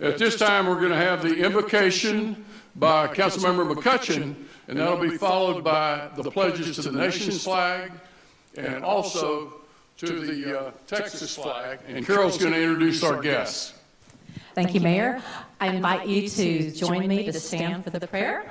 At this time, we're going to have the invocation by Councilmember McCutcheon, and that'll be followed by the pledges to the nation's flag and also to the Texas flag. And Carol's going to introduce our guests. Thank you, Mayor. I invite you to join me to stand for the prayer.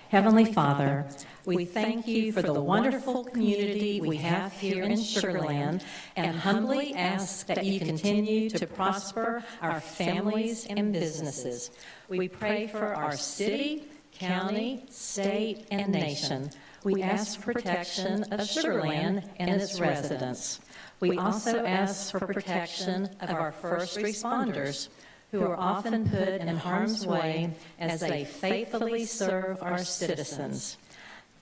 Heavenly Father, we thank you for the wonderful community we have here in Sugar Land and humbly ask that you continue to prosper our families and businesses. We pray for our city, county, state, and nation. We ask for protection of Sugar Land and its residents. We also ask for protection of our first responders, who are often put in harm's way as they faithfully serve our citizens.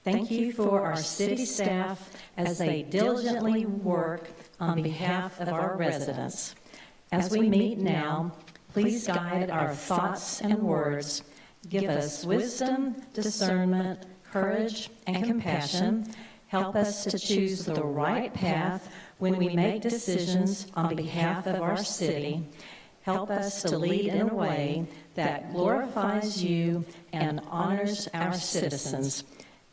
Thank you for our city staff as they diligently work on behalf of our residents. As we meet now, please guide our thoughts and words. Give us wisdom, discernment, courage, and compassion. Help us to choose the right path when we make decisions on behalf of our city. Help us to lead in a way that glorifies you and honors our citizens.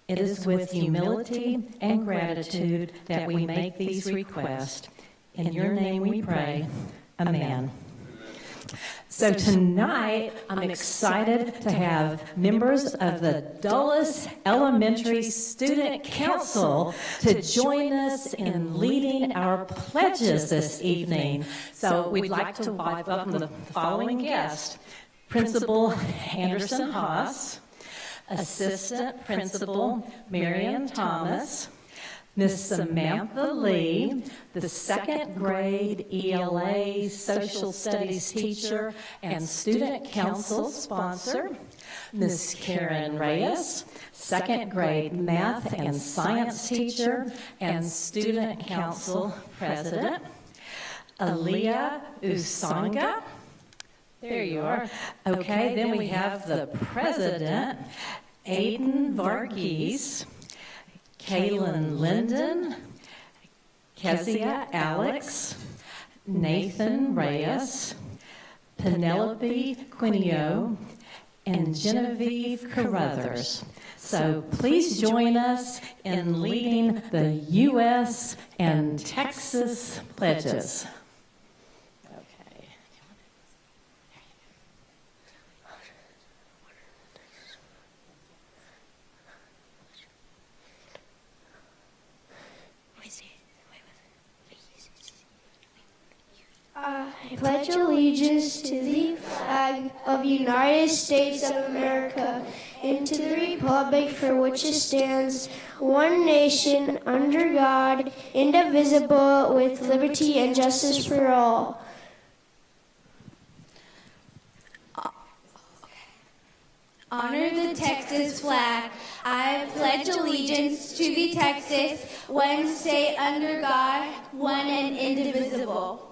It is with humility and gratitude that we make these requests. In your name we pray. Amen. So tonight, I'm excited to have members of the Dulles Elementary Student Council to join us in leading our pledges this evening. So we'd like to welcome the following guests: Principal Anderson Haas, Assistant Principal Marion Thomas, Miss Samantha Lee, the second grade ELA Social Studies teacher and Student Council sponsor, Miss Karen Reyes, second grade Math and Science teacher and Student Council president, Aaliyah Usanga. There you are. Okay, then we have the president, Aiden Varghese, Kaylin Linden, Kezia Alex, Nathan Reyes, Penelope Quinio, and Genevieve Carruthers. So please join us in leading the U.S. and Texas pledges. I pledge allegiance to the flag of the United States of America and to the republic for which it stands, one nation, under God, indivisible, with liberty and justice for all. Honor the Texas flag. I pledge allegiance to the Texas, one state under God, one and indivisible.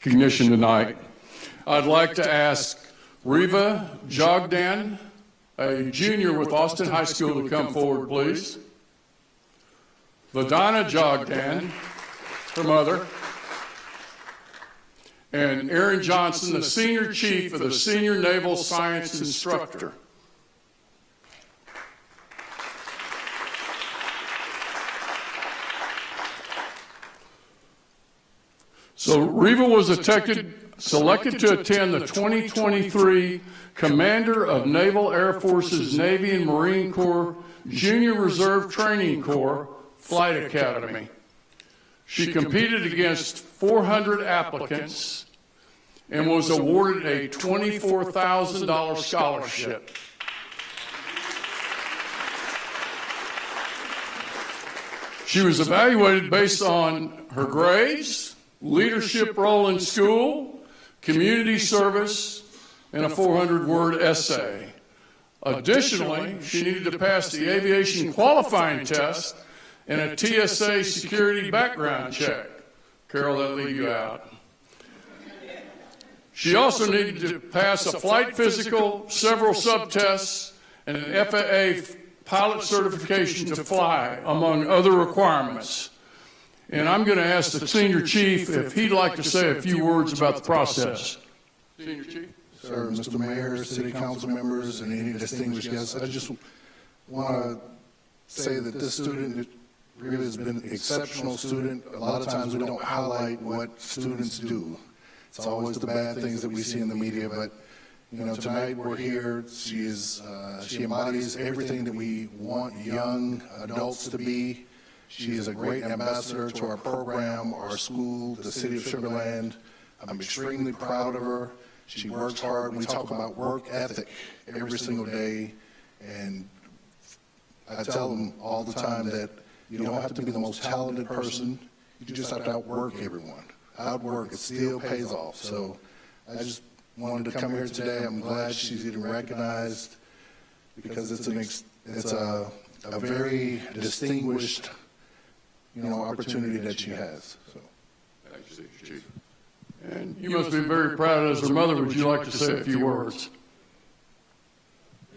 recognition tonight. I'd like to ask Reva Jogdan, a junior with Austin High School, to come forward, please. Ladonna Jogdan, her mother, and Aaron Johnson, the senior chief of the Senior Naval Science Instructor. So Reva was selected to attend the 2023 Commander of Naval Air Forces Navy and Marine Corps Junior Reserve Training Corps Flight Academy. She competed against 400 applicants and was awarded a $24,000 scholarship. She was evaluated based on her grades, leadership role in school, community service, and a 400-word essay. Additionally, she needed to pass the aviation qualifying test and a TSA security background check. Carol, that'll leave you out. She also needed to pass a flight physical, several subtests, and an FAA pilot certification to fly, among other requirements. And I'm going to ask the senior chief if he'd like to say a few words about the process. Senior chief? Sir, Mr. Mayor, city council members, and any distinguished guests, I just want to say that this student really has been an exceptional student. A lot of times we don't highlight what students do. It's always the bad things that we see in the media, but tonight we're here. She embodies everything that we want young adults to be. She is a great ambassador to our program, our school, the city of Sugar Land. I'm extremely proud of her. She works hard. We talk about work ethic every single day, and I tell them all the time that you don't have to be the most talented person. You just have to outwork everyone. Outwork, it still pays off. So I just wanted to come here today. I'm glad she's getting recognized because it's a very distinguished opportunity that she has. So. Thank you, Chief. And you must be very proud as her mother. Would you like to say a few words?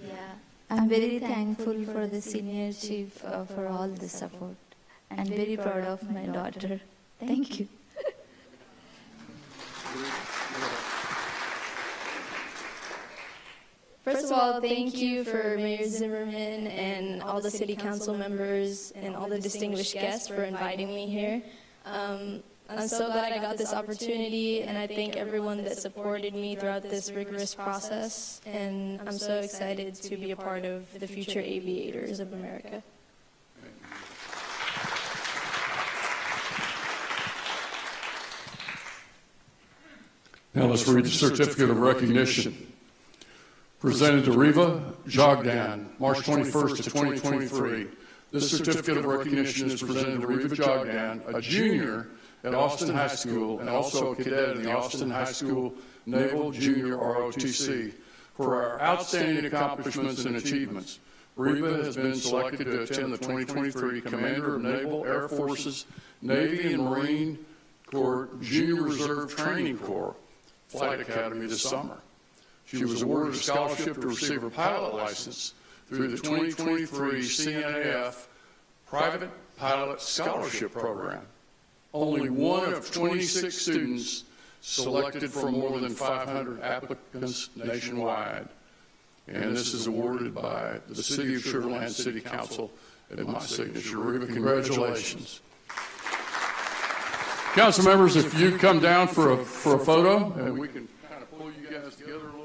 Yeah, I'm very thankful for the senior chief for all the support, and very proud of my daughter. Thank you. First of all, thank you for Mayor Zimmerman and all the city council members and all the distinguished guests for inviting me here. I'm so glad I got this opportunity, and I thank everyone that supported me throughout this rigorous process, and I'm so excited to be a part of the future aviators of America. Now let's read the certificate of recognition. Presented to Reva Jogdan, March 21st of 2023. This certificate of recognition is presented to Reva Jogdan, a junior at Austin High School and also a cadet in the Austin High School Naval Junior ROTC for our outstanding accomplishments and achievements. Reva has been selected to attend the 2023 Commander of Naval Air Forces Navy and Marine Corps Junior Reserve Training Corps Flight Academy this summer. She was awarded a scholarship to receive her pilot license through the 2023 CNAF Private Pilot Scholarship Program. Only one of 26 students selected from more than 500 applicants nationwide. And this is awarded by the City of Sugar Land City Council at my signature. Reva, congratulations. Council members, if you come down for a photo, and we can kind of pull you guys together a little bit.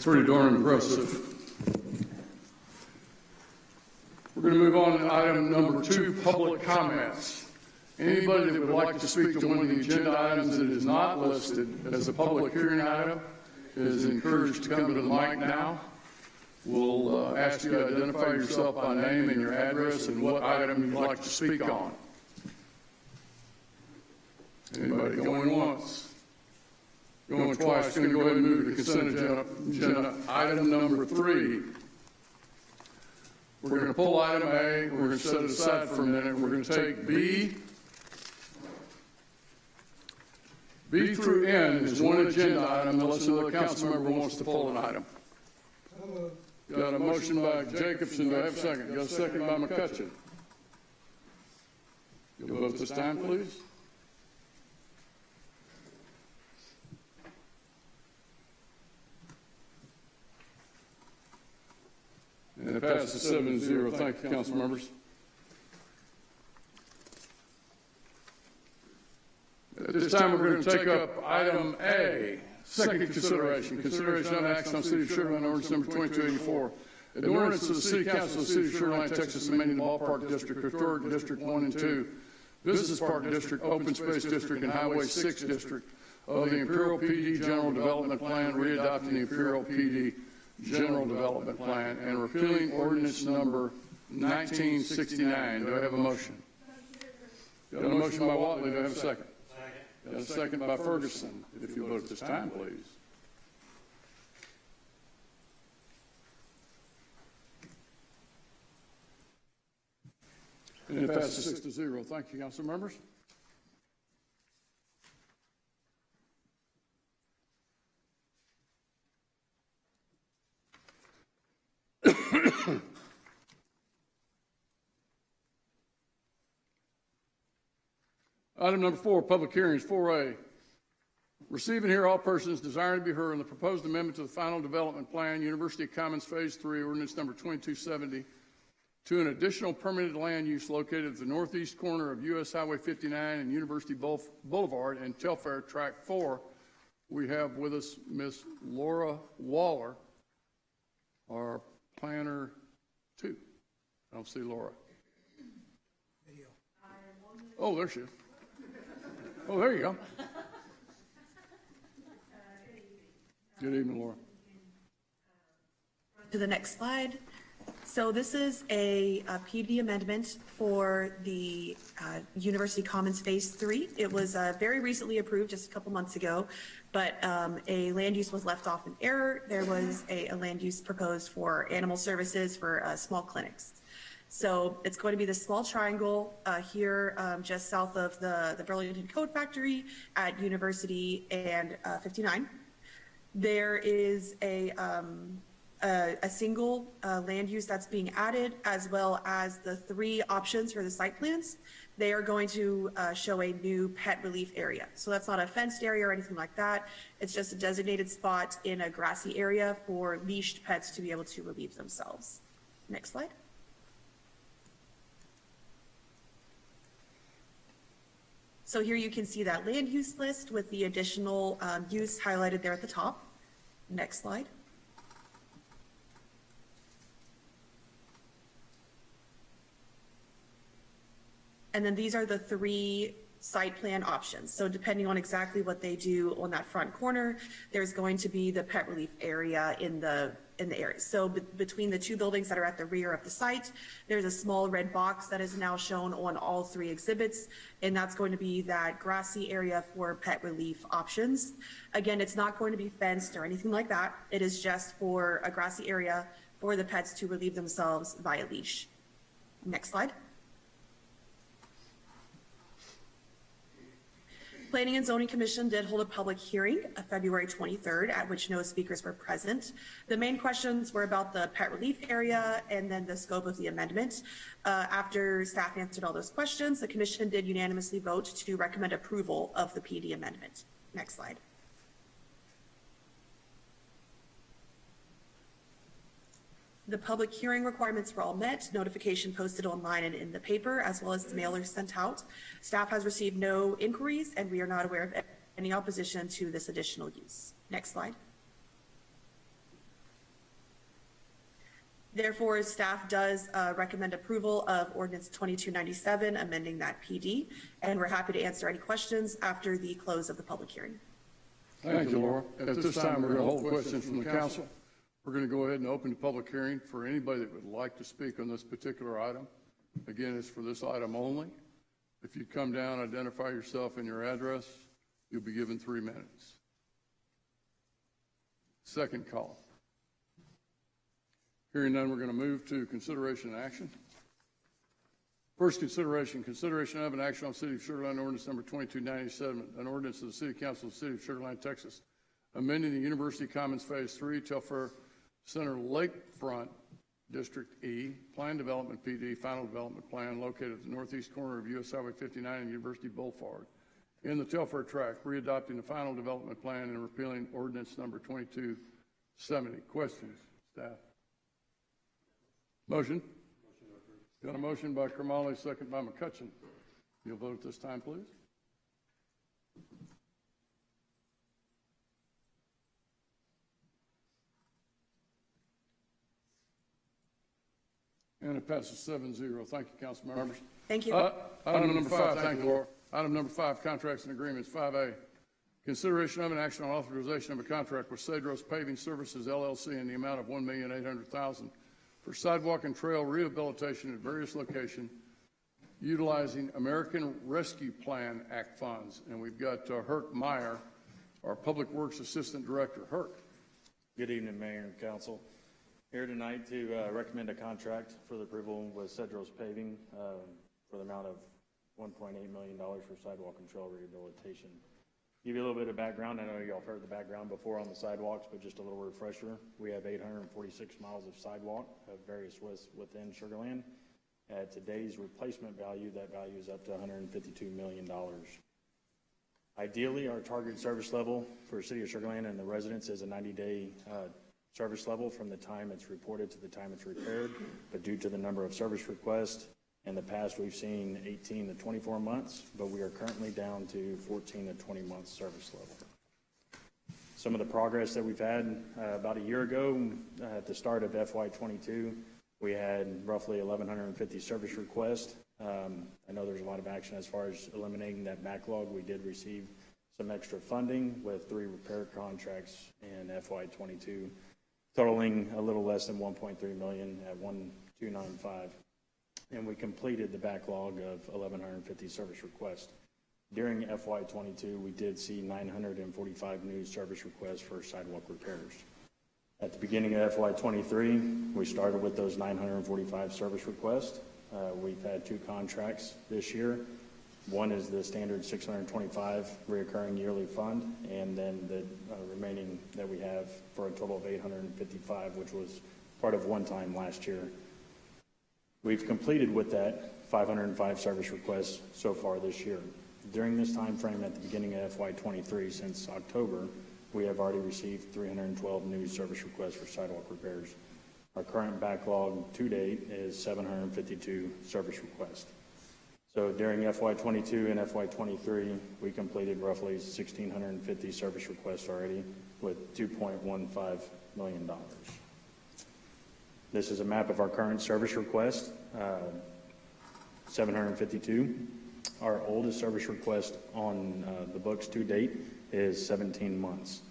That's pretty darn impressive. We're going to move on to item number 2, public comments. Anybody that would like to speak to one of the agenda items that is not listed as a public hearing item is encouraged to come to the mic now. We'll ask you to identify yourself by name and your address and what item you'd like to speak on. Anybody going once? Going twice? Going to go ahead and move to consent agenda item number 3. We're going to pull item A. We're going to set it aside for a minute. We're going to take B. B through N is one agenda item unless another council member wants to pull an item. Got a motion by Jacobson. Do I have a second? Got a second by McCutcheon. You'll vote this time, please. And it passes 7-0. Thank you, council members. At this time, we're going to take up item A, second consideration. Consideration of action on City of Sugar Land ordinance number 2284. An ordinance of the City Council of the City of Sugar Land, Texas, amending the Ballpark District, Historic District 1 and 2, Business Park District, Open Space District, and Highway 6 District of the Imperial PD General Development Plan, readopting the Imperial PD General Development Plan, and repealing ordinance number 1969. Do I have a motion? Got a motion by Watley. Do I have a second? Got a second by Ferguson. If you vote at this time, please. And it passes 6-0. Thank you, council members. Item number 4, public hearings, 4A. Receive and hear all persons desiring to be heard on the proposed amendment to the final development plan, University of Commons Phase 3, ordinance number 2270, to an additional permitted land use located at the northeast corner of U.S. Highway 59 and University Boulevard and Telfair Track 4. We have with us Miss Laura Waller, our planner 2. I don't see Laura. Oh, there she is. Oh, there you go. Good evening, Laura. To the next slide. So this is a PD amendment for the University Commons Phase 3. It was very recently approved, just a couple months ago, but a land use was left off in error. There was a land use proposed for animal services for small clinics. So it's going to be the small triangle here just south of the Burlington Coat Factory at University and 59. There is a single land use that's being added, as well as the 3 options for the site plans. They are going to show a new pet relief area. So that's not a fenced area or anything like that. It's just a designated spot in a grassy area for leashed pets to be able to relieve themselves. Next slide. So here you can see that land use list with the additional use highlighted there at the top. Next slide. And then these are the 3 site plan options. So depending on exactly what they do on that front corner, there's going to be the pet relief area in the area. So between the 2 buildings that are at the rear of the site, there's a small red box that is now shown on all 3 exhibits, and that's going to be that grassy area for pet relief options. Again, it's not going to be fenced or anything like that. It is just for a grassy area for the pets to relieve themselves via leash. Next slide. Planning and Zoning Commission did hold a public hearing February 23rd, at which no speakers were present. The main questions were about the pet relief area and then the scope of the amendment. After staff answered all those questions, the commission did unanimously vote to recommend approval of the PD amendment. Next slide. The public hearing requirements were all met, notification posted online and in the paper, as well as mailers sent out. Staff has received no inquiries, and we are not aware of any opposition to this additional use. Next slide. Therefore, staff does recommend approval of ordinance 2297, amending that PD, and we're happy to answer any questions after the close of the public hearing. Thank you, Laura. At this time, we're going to hold questions from the council. We're going to go ahead and open the public hearing for anybody that would like to speak on this particular item. Again, it's for this item only. If you come down, identify yourself and your address, you'll be given 3 minutes. Second call. Hearing none, we're going to move to consideration and action. First consideration of an action on City of Sugar Land ordinance number 2297, an ordinance of the City Council of the City of Sugar Land, Texas, amending the University Commons Phase 3 Telfair Center Lakefront District E Plan Development PD Final Development Plan located at the northeast corner of US Highway 59 and University Boulevard in the Telfair Tract, readopting the Final Development Plan and repealing ordinance number 2270. Questions, staff? Motion? Got a motion by Kermally, second by McCutcheon. You'll vote at this time, please. And it passes 7-0. Thank you, council members. Thank you. Item number 5, thank you, Laura. Item number 5, contracts and agreements. 5A, consideration of an action on authorization of a contract with Cedros Paving Services, LLC, in the amount of $1,800,000 for sidewalk and trail rehabilitation at various locations utilizing American Rescue Plan Act funds. And we've got Herc Meyer, our Public Works Assistant Director. Herc. Good evening, Mayor and Council. Here tonight to recommend a contract for the approval with Cedros Paving for the amount of $1.8 million for sidewalk and trail rehabilitation. Give you a little bit of background. I know y'all have heard the background before on the sidewalks, but just a little refresher. We have 846 miles of sidewalk of various widths within Sugar Land. At today's replacement value, that value is up to $152 million. Ideally, our target service level for City of Sugar Land and the residents is a 90-day service level from the time it's reported to the time it's repaired, but due to the number of service requests, in the past we've seen 18 to 24 months, but we are currently down to 14 to 20 months service level. Some of the progress that we've had about a year ago, at the start of FY22, we had roughly 1,150 service requests. I know there's a lot of action as far as eliminating that backlog. We did receive some extra funding with 3 repair contracts in FY22, totaling a little less than $1.3 million at $1,295. And we completed the backlog of 1,150 service requests. During FY22, we did see 945 new service requests for sidewalk repairs. At the beginning of FY23, we started with those 945 service requests. We've had 2 contracts this year. One is the standard 625 reoccurring yearly fund, and then the remaining that we have for a total of 855, which was part of one time last year. We've completed with that 505 service requests so far this year. During this time frame at the beginning of FY23, since October, we have already received 312 new service requests for sidewalk repairs. Our current backlog to date is 752 service requests. So during FY22 and FY23, we completed roughly 1,650 service requests already with $2.15 million. This is a map of our current service request, 752. Our oldest service request on the books to date is 17 months.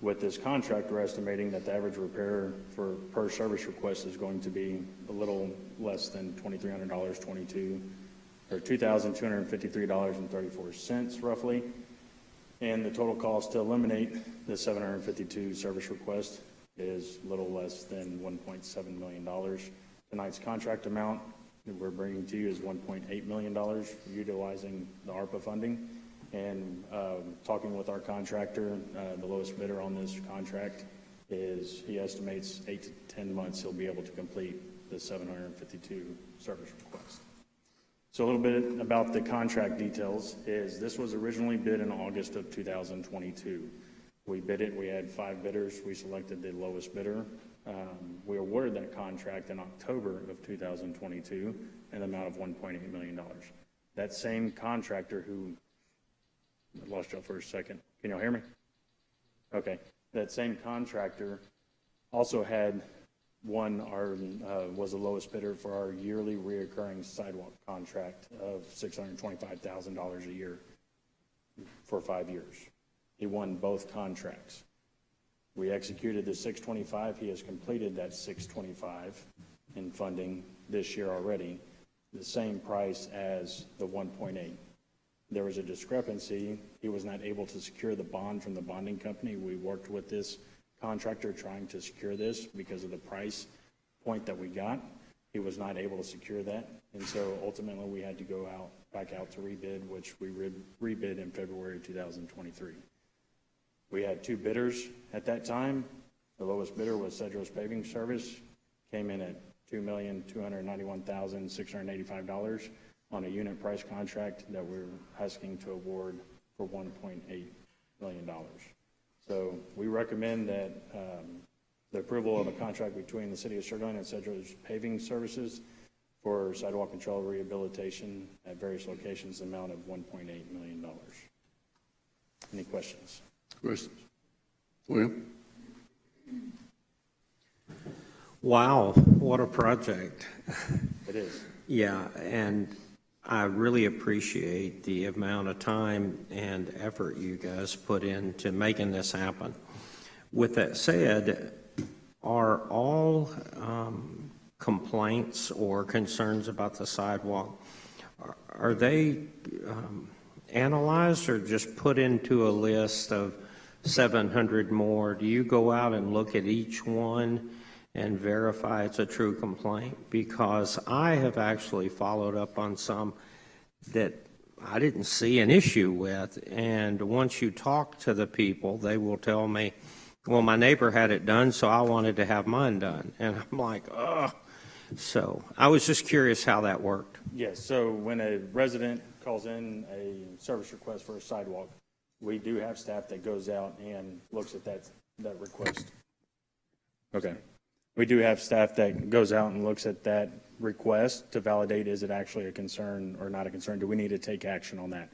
With this contract, we're estimating that the average repair for per service request is going to be a little less than $2,300, $2,253.34 roughly. And the total cost to eliminate the 752 service requests is a little less than $1.7 million. Tonight's contract amount that we're bringing to you is $1.8 million, utilizing the ARPA funding. And talking with our contractor, the lowest bidder on this contract is, he estimates 8 to 10 months he'll be able to complete the 752 service requests. So a little bit about the contract details is this was originally bid in August of 2022. We bid it, we had 5 bidders, we selected the lowest bidder. We awarded that contract in October of 2022 in the amount of $1.8 million. That same contractor who, I lost y'all for a second. Can y'all hear me? Okay. That same contractor also had One, was the lowest bidder for our yearly reoccurring sidewalk contract of $625,000 a year for 5 years. He won both contracts. We executed the 625. He has completed that 625 in funding this year already, the same price as the 1.8. There was a discrepancy. He was not able to secure the bond from the bonding company. We worked with this contractor trying to secure this because of the price point that we got. He was not able to secure that, and so ultimately we had to go back out to rebid, which we rebid in February 2023. We had 2 bidders at that time. The lowest bidder was Cedros Paving Service, came in at $2,291,685 on a unit price contract that we're asking to award for $1.8 million. So we recommend that the approval of a contract between the City of Sugar Land and Cedros Paving Services for sidewalk control rehabilitation at various locations, the amount of $1.8 million. Any questions? Questions? William? Wow, what a project. It is. Yeah, and I really appreciate the amount of time and effort you guys put into making this happen. With that said, are all complaints or concerns about the sidewalk, are they analyzed or just put into a list of 700 more? Do you go out and look at each one and verify it's a true complaint? Because I have actually followed up on some that I didn't see an issue with, and once you talk to the people, they will tell me, well, my neighbor had it done, so I wanted to have mine done. And I'm like, ugh. So I was just curious how that worked. Yes, so when a resident calls in a service request for a sidewalk, we do have staff that goes out and looks at that request. Okay. We do have staff that goes out and looks at that request to validate, is it actually a concern or not a concern? Do we need to take action on that?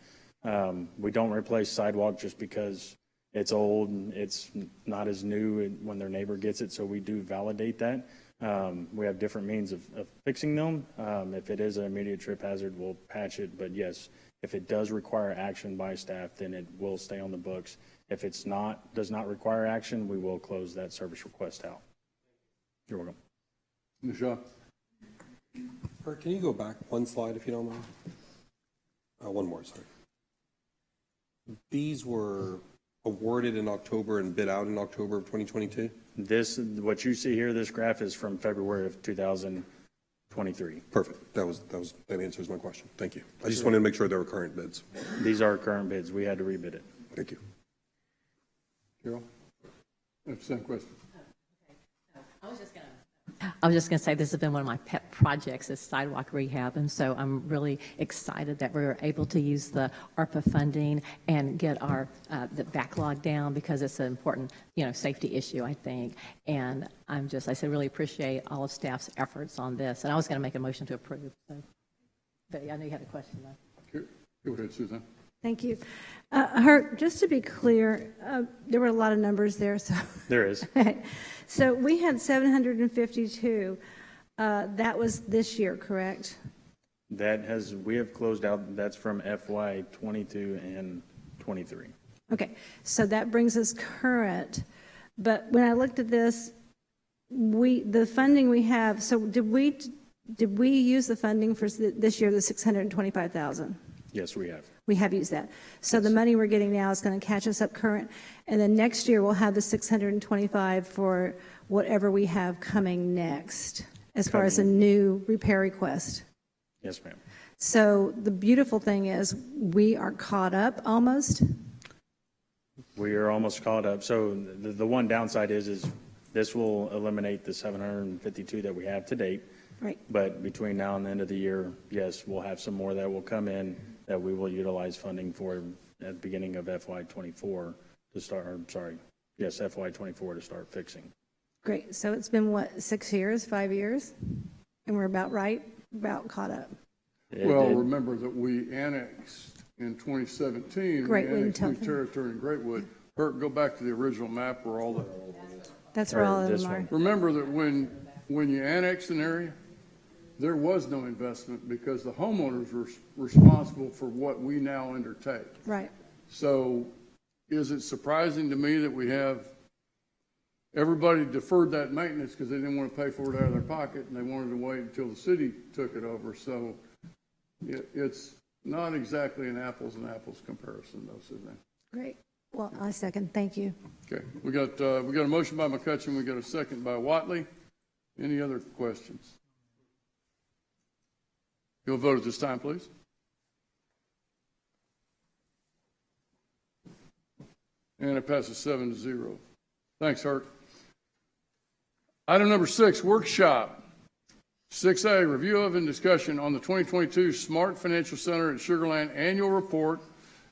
We don't replace sidewalk just because it's old and it's not as new when their neighbor gets it, so we do validate that. We have different means of fixing them. If it is an immediate trip hazard, we'll patch it, but yes, if it does require action by staff, then it will stay on the books. If it's does not require action, we will close that service request out. You're welcome. Michelle? Bert, can you go back one slide if you don't mind? One more, sorry. These were awarded in October and bid out in October of 2022? What you see here, this graph is from February of 2023. Perfect. That answers my question. Thank you. I just wanted to make sure they were current bids. These are current bids. We had to rebid it. Thank you. Carol? That's the same question. I was just going to say this has been one of my pet projects, is sidewalk rehab, and so I'm really excited that we're able to use the ARPA funding and get our the backlog down, because it's an important, safety issue, I think. And I really appreciate all of staff's efforts on this. And I was going to make a motion to approve. So, but I know you had a question though. Go ahead, Suzanne. Thank you. Hurt, just to be clear, there were a lot of numbers there. So there is. So we had 752. That was this year, correct? We have closed out, that's from FY 22 and 23. Okay, so that brings us current. But when I looked at this, the funding we have, so did we use the funding for this year, the $625,000? Yes, we have. We have used that. So the money we're getting now is going to catch us up current. And then next year we'll have the 625 for whatever we have coming next as far as a new repair request. Yes, ma'am. So the beautiful thing is we are caught up almost. We are almost caught up. So the one downside is this will eliminate the 752 that we have to date. Right. But between now and the end of the year, yes, we'll have some more that will come in that we will utilize funding for at the beginning of FY24 to start, FY24 to start fixing. Great. So it's been, 5 years? And we're about caught up. Remember that we annexed in 2017. We annexed new territory in Greatwood. Bert, go back to the original map where all the... That's where all of them are. Remember that when when you annex an area, there was no investment because the homeowners were responsible for what we now undertake. Right. So is it surprising to me that we have everybody deferred that maintenance because they didn't want to pay for it out of their pocket and they wanted to wait until the city took it over? So it's not exactly an apples and apples comparison, though, Suzanne. Great. Well, I second. Thank you. Okay. We got a motion by McCutcheon. We got a second by Watley. Any other questions? You'll vote at this time, please. And it passes 7-0. Thanks, Hurt. Item number 6, workshop. 6A, review of and discussion on the 2022 Smart Financial Center at Sugar Land annual report.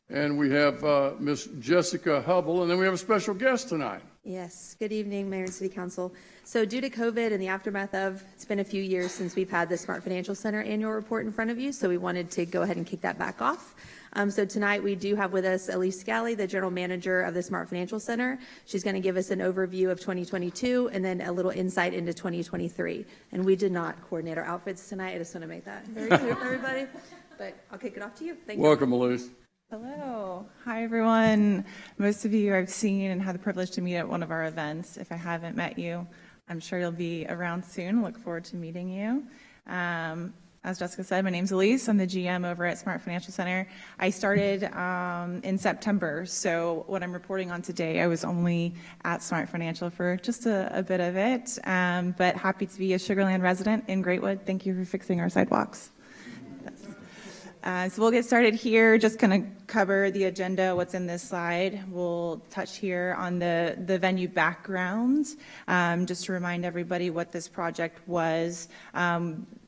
And we have Ms. Jessica Hubble, and then we have a special guest tonight. Yes. Good evening, Mayor and City Council. So due to COVID and the aftermath of, it's been a few years since we've had the Smart Financial Center annual report in front of you, so we wanted to go ahead and kick that back off. So tonight we do have with us Elise Scally, the General Manager of the Smart Financial Center. She's going to give us an overview of 2022 and then a little insight into 2023. And we did not coordinate our outfits tonight. I just want to make that very clear for everybody. But I'll kick it off to you. Thank you. Welcome, Elise. Hello. Hi, everyone. Most of you I've seen and had the privilege to meet at one of our events. If I haven't met you, I'm sure you'll be around soon. Look forward to meeting you. As Jessica said, my name's Elise. I'm the GM over at Smart Financial Center. I started in September, so what I'm reporting on today, I was only at Smart Financial for just a bit of it, but happy to be a Sugar Land resident in Greatwood. Thank you for fixing our sidewalks. So we'll get started here, just going to cover the agenda, what's in this slide. We'll touch here on the venue background, just to remind everybody what this project was.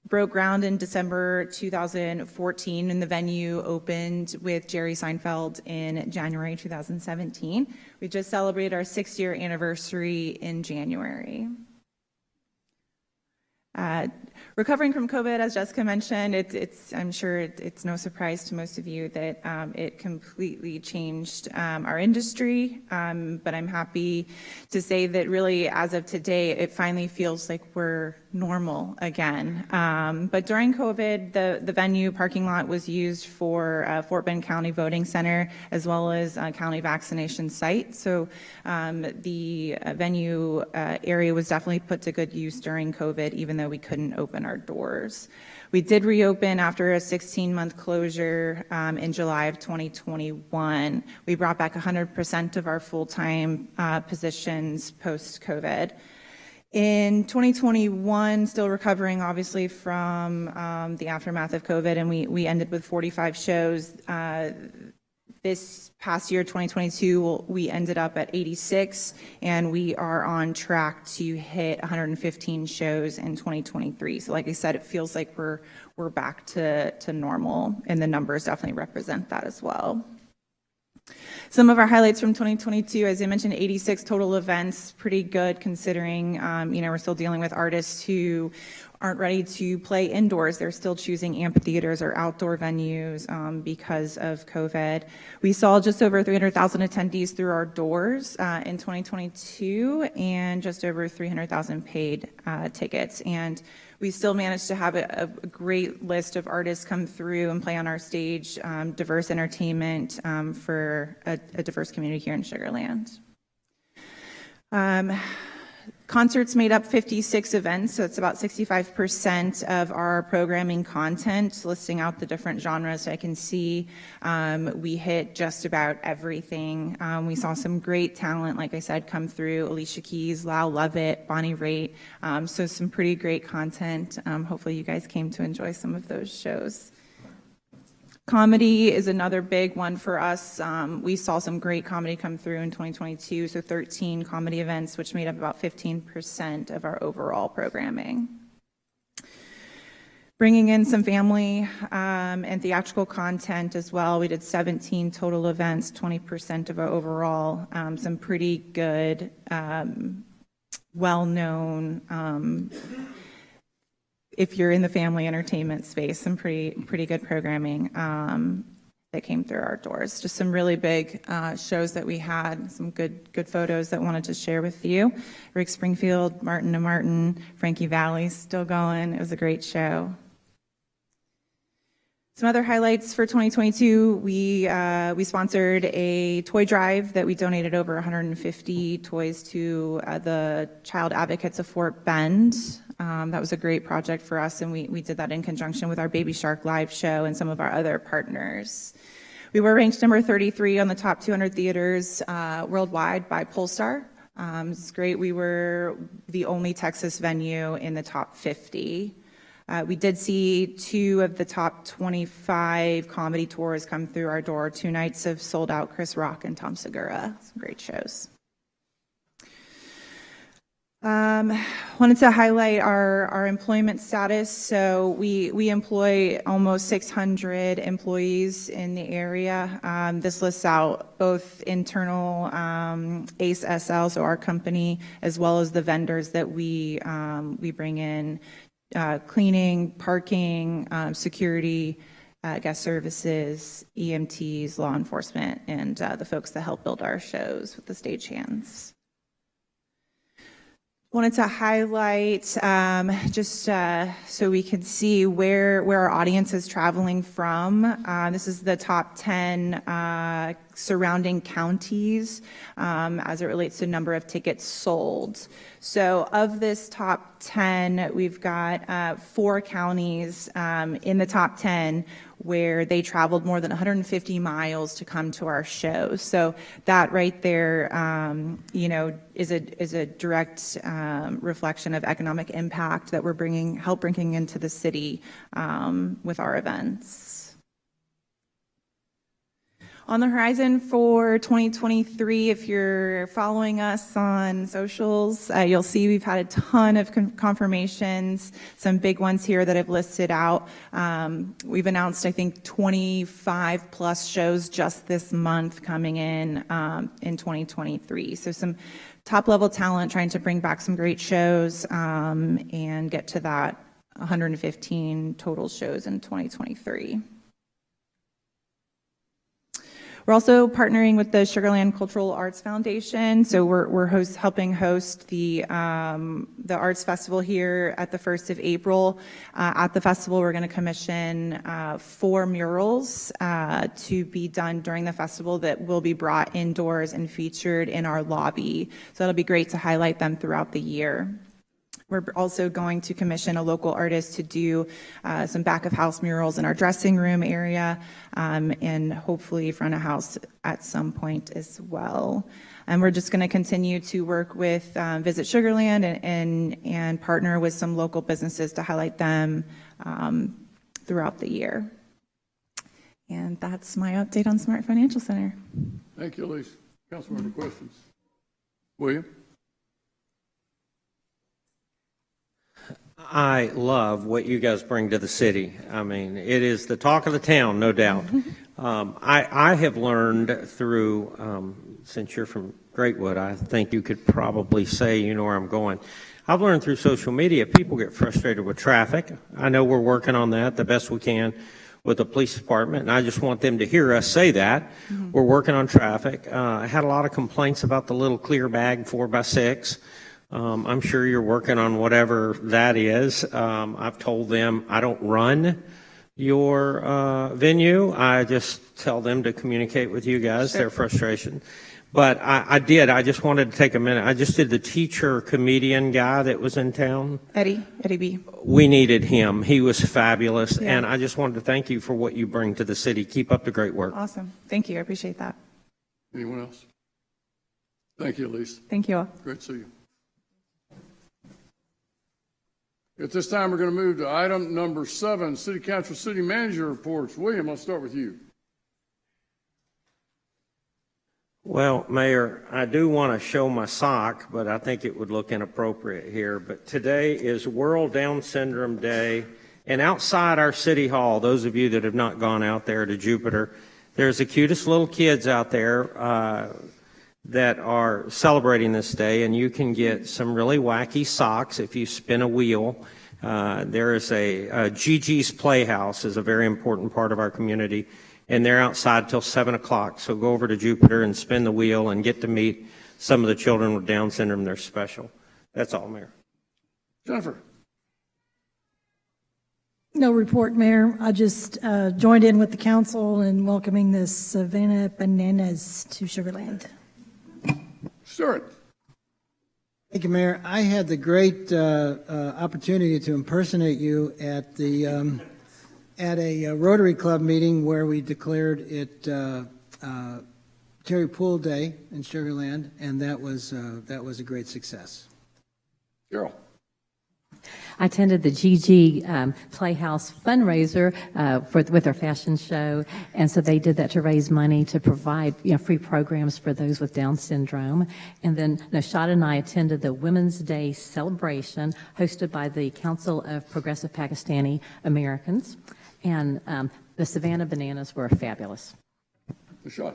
Broke ground in December 2014, and the venue opened with Jerry Seinfeld in January 2017. We just celebrated our 6-year anniversary in January. Recovering from COVID, as Jessica mentioned, I'm sure it's no surprise to most of you that it completely changed our industry, but I'm happy to say that really as of today, it finally feels like we're normal again. But during COVID, the venue parking lot was used for Fort Bend County Voting Center as well as a county vaccination site. So the venue area was definitely put to good use during COVID, even though we couldn't open our doors. We did reopen after a 16-month closure in July of 2021. We brought back 100% of our full-time positions post-COVID. In 2021, still recovering obviously from the aftermath of COVID, and we ended with 45 shows. This past year, 2022, we ended up at 86, and we are on track to hit 115 shows in 2023. So like I said, it feels like we're back to normal, and the numbers definitely represent that as well. Some of our highlights from 2022, as I mentioned, 86 total events, pretty good considering, we're still dealing with artists who aren't ready to play indoors. They're still choosing amphitheaters or outdoor venues because of COVID. We saw just over 300,000 attendees through our doors in 2022 and just over 300,000 paid tickets. And we still managed to have a great list of artists come through and play on our stage, diverse entertainment for a diverse community here in Sugar Land. Concerts made up 56 events, so it's about 65% of our programming content, listing out the different genres. So I can see we hit just about everything. We saw some great talent, like I said, come through. Alicia Keys, Lau Lovett, Bonnie Raitt, so some pretty great content. Hopefully you guys came to enjoy some of those shows. Comedy is another big one for us. We saw some great comedy come through in 2022, so 13 comedy events, which made up about 15% of our overall programming. Bringing in some family and theatrical content as well. We did 17 total events, 20% of our overall. Some pretty good, well-known, if you're in the family entertainment space, some pretty good programming. that came through our doors. Just some really big shows that we had, some good photos that wanted to share with you. Rick Springfield, Martin to Martin, Frankie Valli's still going. It was a great show. Some other highlights for 2022, we sponsored a toy drive that we donated over 150 toys to the Child Advocates of Fort Bend. That was a great project for us, and we did that in conjunction with our Baby Shark live show and some of our other partners. We were ranked number 33 on the top 200 theaters worldwide by Polestar. It's great. We were the only Texas venue in the top 50. We did see 2 of the top 25 comedy tours come through our door, 2 nights of Sold Out Chris Rock and Tom Segura. Some great shows. Wanted to highlight our employment status. So we employ almost 600 employees in the area. This lists out both internal ACE SL, so our company, as well as the vendors that we bring in. Cleaning, parking, security, guest services, EMTs, law enforcement, and the folks that help build our shows with the stagehands. Wanted to highlight just so we can see where our audience is traveling from. This is the top 10 surrounding counties as it relates to number of tickets sold. So of this top 10, we've got 4 counties in the top 10 where they traveled more than 150 miles to come to our show. So that right there, is a direct reflection of economic impact that we're bringing into the city with our events. On the horizon for 2023, if you're following us on socials, you'll see we've had a ton of confirmations, some big ones here that I've listed out. We've announced, I think, 25 plus shows just this month coming in 2023. So some top level talent trying to bring back some great shows and get to that 115 total shows in 2023. We're also partnering with the Sugarland Cultural Arts Foundation. So we're helping host the Arts Festival here at the 1st of April. At the festival, we're going to commission 4 murals to be done during the festival that will be brought indoors and featured in our lobby. So it'll be great to highlight them throughout the year. We're also going to commission a local artist to do some back of house murals in our dressing room area and hopefully front of house at some point as well. And we're just going to continue to work with Visit Sugarland and partner with some local businesses to highlight them throughout the year. And that's my update on Smart Financial Center. Thank you, Elise. Councilmember, questions? William? I love what you guys bring to the city. I mean, it is the talk of the town, no doubt. I have learned through, since you're from Greatwood, I think you could probably say you know where I'm going. I've learned through social media, people get frustrated with traffic. I know we're working on that the best we can with the police department, and I just want them to hear us say that. We're working on traffic. I had a lot of complaints about the little clear bag 4x6. I'm sure you're working on whatever that is. I've told them I don't run your venue. I just tell them to communicate with you guys, their frustration. But I just wanted to take a minute. I just did the teacher comedian guy that was in town. Eddie B. We needed him. He was fabulous. Yeah. And I just wanted to thank you for what you bring to the city. Keep up the great work. Awesome. Thank you. I appreciate that. Anyone else? Thank you, Elise. Thank you all. Great to see you. At this time, we're going to move to item number 7, City Council City Manager reports. William, I'll start with you. Well, Mayor, I do want to show my sock, but I think it would look inappropriate here. But today is World Down Syndrome Day, and outside our City Hall, those of you that have not gone out there to Jupiter, there's the cutest little kids out there that are celebrating this day, and you can get some really wacky socks if you spin a wheel. There is a Gigi's Playhouse is a very important part of our community, and they're outside till 7 o'clock. So go over to Jupiter and spin the wheel and get to meet some of the children with Down syndrome. They're special. That's all, Mayor. Jennifer. No report, Mayor. I just joined in with the council in welcoming the Savannah Bananas to Sugar Land. Stuart. Thank you, Mayor. I had the great opportunity to impersonate you at the at a Rotary Club meeting where we declared it Terry Pool Day in Sugar Land, and that was a great success. Carol. I attended the GG Playhouse fundraiser with their fashion show, and so they did that to raise money to provide free programs for those with Down syndrome. And then Nashad and I attended the Women's Day celebration hosted by the Council of Progressive Pakistani Americans, and the Savannah Bananas were fabulous. Nashad.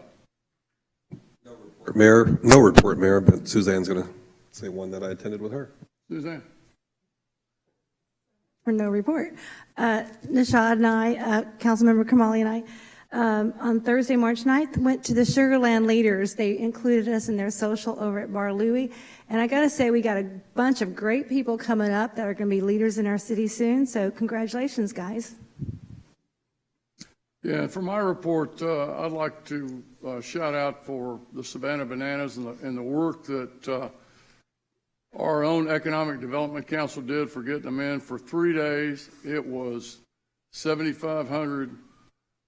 Mayor, no report, Mayor, but Suzanne's going to say one that I attended with her. Suzanne. For no report. Nashad and I, Councilmember Kamali and I, on Thursday, March 9th, went to the Sugar Land Leaders. They included us in their social over at Bar Louie. And I got to say, we got a bunch of great people coming up that are going to be leaders in our city soon. So congratulations, guys. Yeah, for my report, I'd like to shout out for the Savannah Bananas and the work that our own Economic Development Council did for getting them in for 3 days. It was 7,500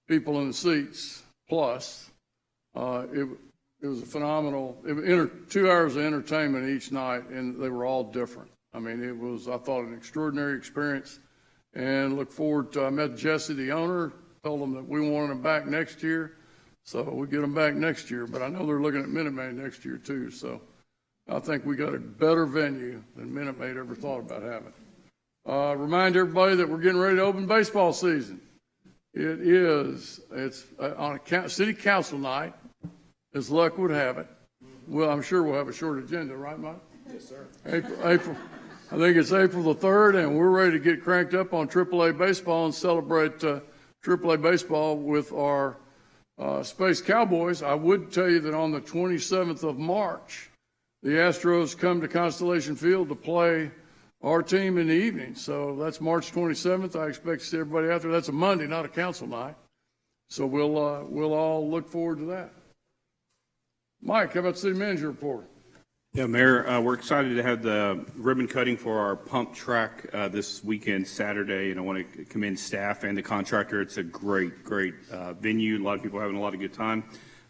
people in the seats plus. It was a phenomenal, 2 hours of entertainment each night, and they were all different. I mean, it was, I thought, an extraordinary experience, and look forward to, I met Jesse, the owner, told them that we wanted them back next year, so we get them back next year, but I know they're looking at Minute Maid next year too, so I think we got a better venue than Minute Maid ever thought about having. Remind everybody that we're getting ready to open baseball season. It's on a city council night, as luck would have it. Well, I'm sure we'll have a short agenda, right, Mike? Yes, sir. April. I think it's April the 3rd, and we're ready to get cranked up on AAA baseball and celebrate AAA baseball with our Space Cowboys. I would tell you that on the 27th of March, the Astros come to Constellation Field to play our team in the evening. So that's March 27th. I expect to see everybody out there. That's a Monday, not a council night. So we'll all look forward to that. Mike, how about the city manager report? Yeah, Mayor, we're excited to have the ribbon cutting for our pump track this weekend, Saturday, and I want to commend staff and the contractor. It's a great venue. A lot of people are having a lot of good time.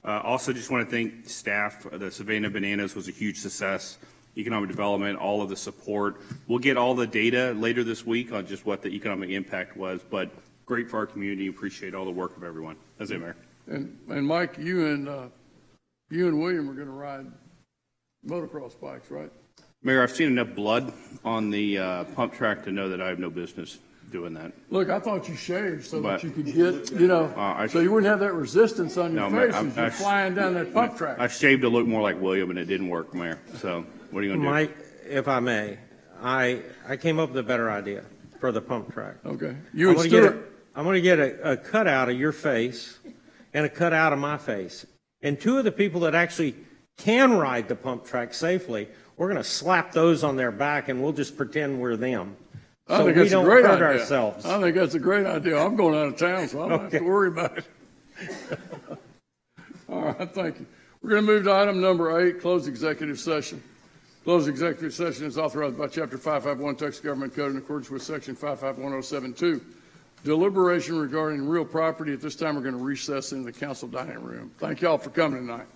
Also, just want to thank staff. The Savannah Bananas was a huge success. Economic development, all of the support. We'll get all the data later this week on just what the economic impact was, but great for our community. Appreciate all the work of everyone. That's it, Mayor. And Mike, you and William are going to ride motocross bikes, right? Mayor, I've seen enough blood on the pump track to know that I have no business doing that. Look, I thought you shaved so that you could get, so you wouldn't have that resistance on your face as you're flying down that pump track. I shaved to look more like William, and it didn't work, Mayor. So what are you going to do? Mike, if I may, I came up with a better idea for the pump track. Okay. You and Stuart. I'm going to get a cutout of your face and a cutout of my face. And two of the people that actually can ride the pump track safely, we're going to slap those on their back, and we'll just pretend we're them. I think that's a great idea. Ourselves. I think that's a great idea. I'm going out of town, so I don't have to worry about it. All right, thank you. We're going to move to item number 8, closed executive session. Closed executive session is authorized by Chapter 551 Texas Government Code in accordance with Section 551072. Deliberation regarding real property. At this time, we're going to recess into the council dining room. Thank you all for coming tonight.